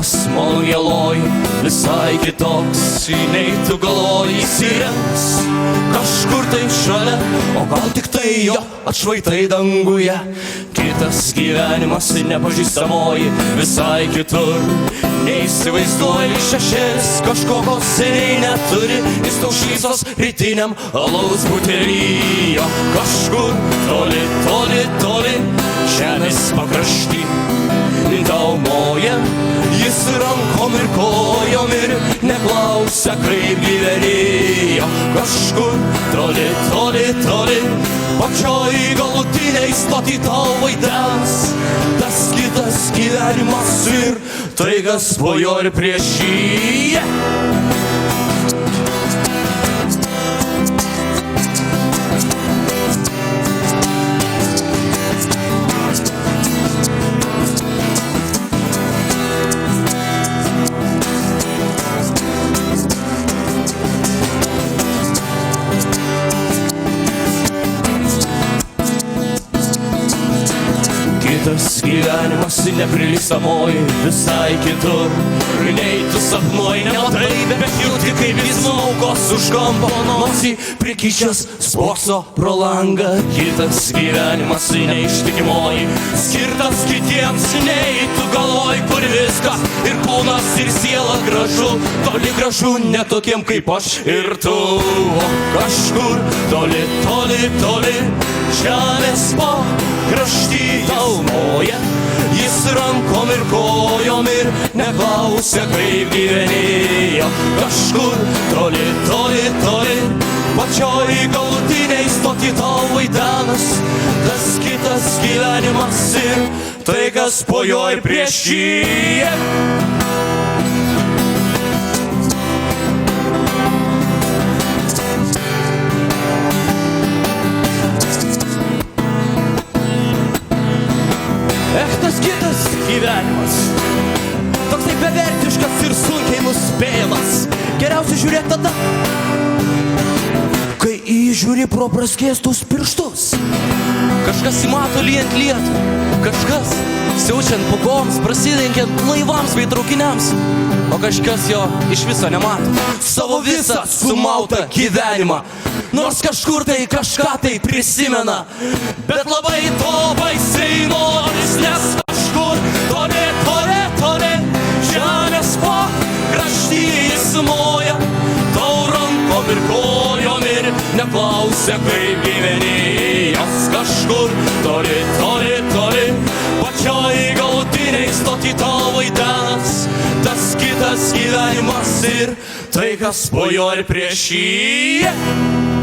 tas mano mieloj visai kitoks, nei tu galvoji, įsirengs kažkur tai šalia, o gal tik tai jo atšvaitai danguje. Kitas gyvenimas nepažįstamoji visai kitur, neįsivaizduoji šešėlis kažkoko seniai neturi, jis tau šypsos rytiniam alaus butelį, kažkur toli, toli, toli žemės pakrašty. Tau moja jis rankom ir kojom ir neklausia, kaip gyveni, kažkur toli, toli, toli pačioj galutiniai stoti tau vaidens tas kitas gyvenimas ir tai, kas po jo ir prieš jį. Tas gyvenimas neprilystamoji visai kitur, nei tu sapnuoji nematai, bet jauti, kaip jis maukos už kampo, nosį prikišęs spokso pro langą. Kitas gyvenimas neištikimoji, skirtas kitiems, nei tu galvoji, kur viskas ir kūnas ir siela gražu, toli gražu netokiem kaip aš ir tu, o kažkur toli, toli, toli žemės pakrašty tau moja jis rankom ir kojom ir neklausia, kaip gyveni, kažkur toli, toli, toli pačioj galutiniai stoti tau vaidenas tas kitas gyvenimas ir tai, kas po jo ir prieš jį. Tas kitas gyvenimas, toksai bevertiškas ir sunkiai nuspėjamas. Geriausia žiūrėti tada, kai į jį žiūri pro praskėstus pirštus. Kažkas įmato lyjant lietų, kažkas siaučiant pugoms, prasidengiant laivams bei traukiniams, o kažkas jo iš viso nemato. Savo visą sumautą gyvenimą, nors kažkur tai kažką tai prisimena, bet labai to baisiai noris, nes kažkur toli, toli, toli žemės pakrašty jis moja tau rankom ir kojom ir neklausia, kaip gyveni, jos kažkur toli, toli, toli pačioj galutiniai stoti tau vaidenas tas kitas gyvenimas ir tai, kas po jo ir prieš jį.